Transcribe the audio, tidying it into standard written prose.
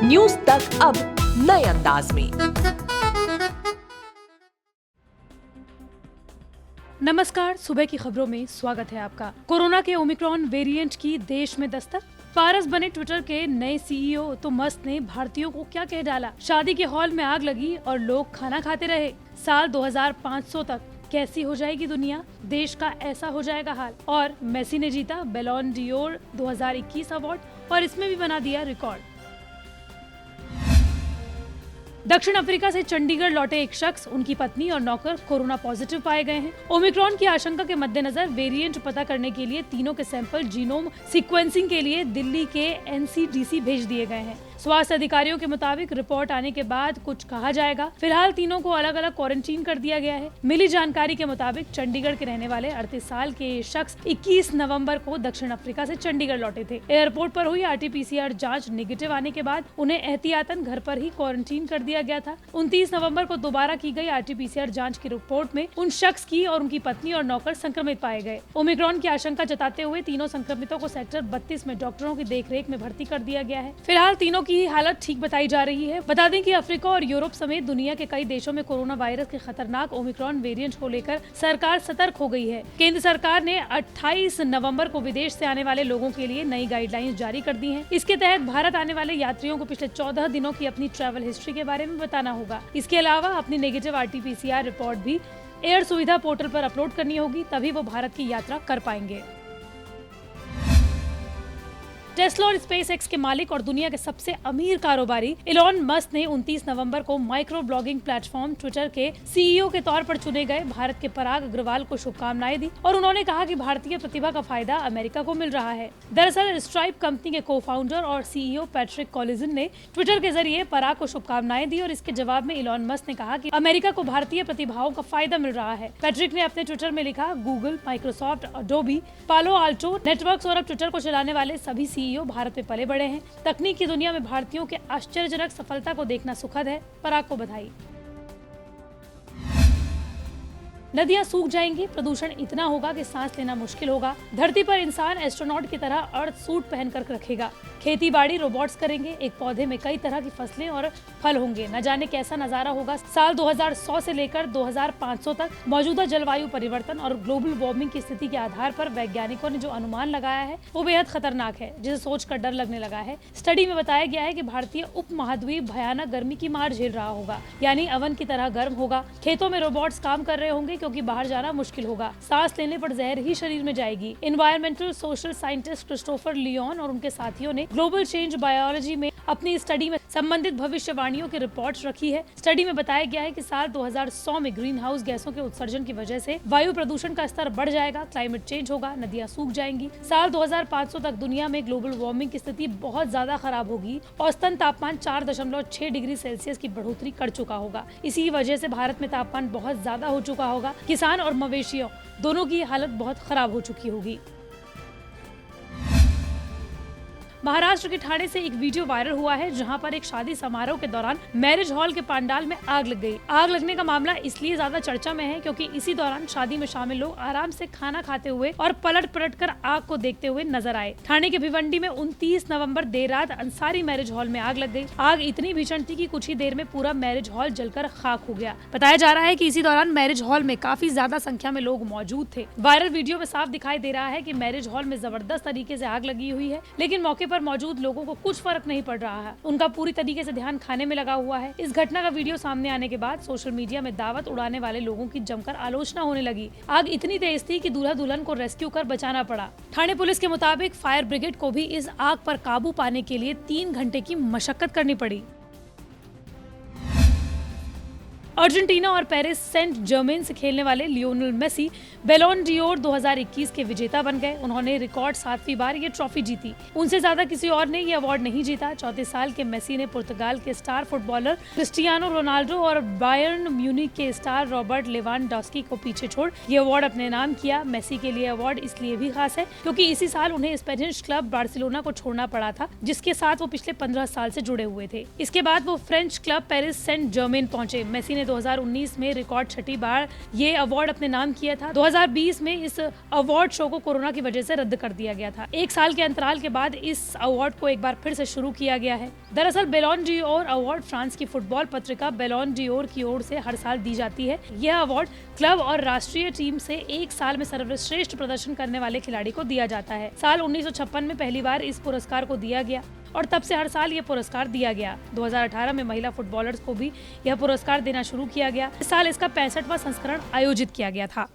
News तक अब नए अंदाज में। नमस्कार, सुबह की खबरों में स्वागत है आपका। कोरोना के ओमिक्रॉन वेरिएंट की देश में दस्तक। पारस बने ट्विटर के नए सीईओ तो मस्त ने भारतीयों को क्या कह डाला। शादी के हॉल में आग लगी और लोग खाना खाते रहे। साल 2500 तक कैसी हो जाएगी दुनिया, देश का ऐसा हो जाएगा हाल। और मेसी ने जीता बैलोन डियोर 2021 अवार्ड और इसमें भी बना दिया रिकॉर्ड। दक्षिण अफ्रीका से चंडीगढ़ लौटे एक शख्स, उनकी पत्नी और नौकर कोरोना पॉजिटिव पाए गए हैं। ओमिक्रॉन की आशंका के मद्देनजर वेरिएंट पता करने के लिए तीनों के सैंपल जीनोम सीक्वेंसिंग के लिए दिल्ली के एनसीडीसी भेज दिए गए हैं। स्वास्थ्य अधिकारियों के मुताबिक रिपोर्ट आने के बाद कुछ कहा जाएगा। फिलहाल तीनों को अलग अलग क्वारंटीन कर दिया गया है। मिली जानकारी के मुताबिक चंडीगढ़ के रहने वाले 38 साल के ये शख्स 21 नवंबर को दक्षिण अफ्रीका से चंडीगढ़ लौटे थे। एयरपोर्ट पर हुई आरटीपीसीआर जांच नेगेटिव आने के बाद उन्हें एहतियातन घर पर ही क्वारंटीन कर दिया गया था। 29 नवंबर को दोबारा की गई आरटीपीसीआर जांच की रिपोर्ट में उन शख्स की और उनकी पत्नी और नौकर संक्रमित पाए गए। ओमिक्रॉन की आशंका जताते हुए तीनों संक्रमितों को सेक्टर 32 में डॉक्टरों की देखरेख में भर्ती कर दिया गया है। फिलहाल तीनों की हालत ठीक बताई जा रही है। बता दें कि अफ्रीका और यूरोप समेत दुनिया के कई देशों में कोरोना वायरस के खतरनाक ओमिक्रॉन वेरिएंट को लेकर सरकार सतर्क हो गई है। केंद्र सरकार ने 28 नवंबर को विदेश से आने वाले लोगों के लिए नई गाइडलाइंस जारी कर दी हैं। इसके तहत भारत आने वाले यात्रियों को पिछले 14 दिनों की अपनी ट्रैवल हिस्ट्री के बारे में बताना होगा। इसके अलावा अपनी नेगेटिव आरटीपीसीआर रिपोर्ट भी एयर सुविधा पोर्टल पर अपलोड करनी होगी, तभी वो भारत की यात्रा कर पाएंगे। टेस्ला और स्पेसएक्स के मालिक और दुनिया के सबसे अमीर कारोबारी इलॉन मस्क ने 29 नवंबर को माइक्रो ब्लॉगिंग प्लेटफॉर्म ट्विटर के सीईओ के तौर पर चुने गए भारत के पराग अग्रवाल को शुभकामनाएं दी और उन्होंने कहा कि भारतीय प्रतिभा का फायदा अमेरिका को मिल रहा है। दरअसल स्ट्राइप कंपनी के को फाउंडर और सीईओ पैट्रिक कॉलिजन ने ट्विटर के जरिए पराग को शुभकामनाएं दी और इसके जवाब में इलॉन मस्क ने कहा कि अमेरिका को भारतीय प्रतिभाओं का फायदा मिल रहा है। पैट्रिक ने अपने ट्विटर में लिखा, गूगल, माइक्रोसॉफ्ट, अडोबी, पालो आल्टो नेटवर्क्स और अब ट्विटर को चलाने वाले सभी सीईओ भारत में पले बड़े हैं। तकनीक की दुनिया में भारतीयों के आश्चर्यजनक सफलता को देखना सुखद है। पराग को बधाई। नदियां सूख जाएंगी, प्रदूषण इतना होगा कि सांस लेना मुश्किल होगा। धरती पर इंसान एस्ट्रोनॉट की तरह अर्थ सूट पहनकर रखेगा। खेती बाड़ी रोबोट्स करेंगे। एक पौधे में कई तरह की फसलें और फल होंगे। न जाने कैसा नजारा होगा। साल 2100 से लेकर 2500 तक मौजूदा जलवायु परिवर्तन और ग्लोबल वार्मिंग की स्थिति के आधार पर वैज्ञानिकों ने जो अनुमान लगाया है वो बेहद खतरनाक है, जिसे सोचकर डर लगने लगा है। स्टडी में बताया गया है कि भारतीय उप महाद्वीप भयानक गर्मी की मार झेल रहा होगा, यानी अवन की तरह गर्म होगा। खेतों में रोबोट्स काम कर रहे होंगे क्योंकि बाहर जाना मुश्किल होगा। सांस लेने पर जहर ही शरीर में जाएगी। Environmental social scientist Christopher Leon और उनके साथियों ने ग्लोबल चेंज बायोलॉजी में अपनी स्टडी में संबंधित भविष्यवाणियों की रिपोर्ट रखी है। स्टडी में बताया गया है कि साल 2100 में ग्रीन हाउस गैसों के उत्सर्जन की वजह से वायु प्रदूषण का स्तर बढ़ जाएगा, क्लाइमेट चेंज होगा, नदियां सूख जाएंगी। साल 2500 तक दुनिया में ग्लोबल वार्मिंग की स्थिति बहुत ज्यादा खराब होगी। औसतन तापमान 4.6 डिग्री सेल्सियस की बढ़ोतरी कर चुका होगा। इसी वजह से भारत में तापमान बहुत ज्यादा हो चुका होगा। किसान और मवेशियों दोनों की हालत बहुत खराब हो चुकी होगी। महाराष्ट्र के ठाणे से एक वीडियो वायरल हुआ है जहां पर एक शादी समारोह के दौरान मैरिज हॉल के पंडाल में आग लग गई। आग लगने का मामला इसलिए ज्यादा चर्चा में है क्योंकि इसी दौरान शादी में शामिल लोग आराम से खाना खाते हुए और पलट कर आग को देखते हुए नजर आए। ठाणे के भिवंडी में 29 नवंबर देर रात अंसारी मैरिज हॉल में आग लग गई। आग इतनी भीषण थी कि कुछ ही देर में पूरा मैरिज हॉल जलकर खाक हो गया। बताया जा रहा है कि इसी दौरान मैरिज हॉल में काफी ज्यादा संख्या में लोग मौजूद थे। वायरल वीडियो में साफ दिखाई दे रहा है कि मैरिज हॉल में जबरदस्त तरीके से आग लगी हुई है, लेकिन मौके पर मौजूद लोगों को कुछ फर्क नहीं पड़ रहा है। उनका पूरी तरीके से ध्यान खाने में लगा हुआ है। इस घटना का वीडियो सामने आने के बाद सोशल मीडिया में दावत उड़ाने वाले लोगों की जमकर आलोचना होने लगी। आग इतनी तेज थी कि दूल्हा दुल्हन को रेस्क्यू कर बचाना पड़ा। ठाणे पुलिस के मुताबिक फायर ब्रिगेड को भी इस आग पर काबू पाने के लिए 3 घंटे की मशक्कत करनी पड़ी। अर्जेंटीना और पेरिस सेंट जर्मेन से खेलने वाले लियोनेल मेसी बैलोन डियोर 2021 के विजेता बन गए। उन्होंने रिकॉर्ड 7वीं बार ये ट्रॉफी जीती। उनसे ज्यादा किसी और ने ये अवार्ड नहीं जीता। 34 साल के मेसी ने पुर्तगाल के स्टार फुटबॉलर क्रिस्टियानो रोनाल्डो और बायर्न म्यूनिख के स्टार रॉबर्ट लेवांडोव्स्की को पीछे छोड़ ये अवार्ड अपने नाम किया। मेसी के लिए अवार्ड इसलिए भी खास है क्योंकि इसी साल उन्हें स्पेनिश क्लब बार्सिलोना को छोड़ना पड़ा था, जिसके साथ वो पिछले 15 साल से जुड़े हुए थे। इसके बाद वो French club Paris Saint Germain पहुंचे। मेसी ने 2019 में रिकॉर्ड 6ठी बार ये अवार्ड अपने नाम किया था। 2020 में इस अवार्ड शो को कोरोना की वजह से रद्द कर दिया गया था। 1 साल के अंतराल के बाद इस अवार्ड को एक बार फिर से शुरू किया गया है। दरअसल बैलोन ड'ओर अवार्ड फ्रांस की फुटबॉल पत्रिका बैलोन ड'ओर की ओर से हर साल दी जाती है। यह अवार्ड क्लब और राष्ट्रीय टीम से 1 साल में सर्वश्रेष्ठ प्रदर्शन करने वाले खिलाड़ी को दिया जाता है। साल 1956 में पहली बार इस पुरस्कार को दिया गया और तब से हर साल ये पुरस्कार दिया गया। 2018 में महिला फुटबॉलर्स को भी यह पुरस्कार देना शुरू किया गया। इस साल इसका 65वां संस्करण आयोजित किया गया था।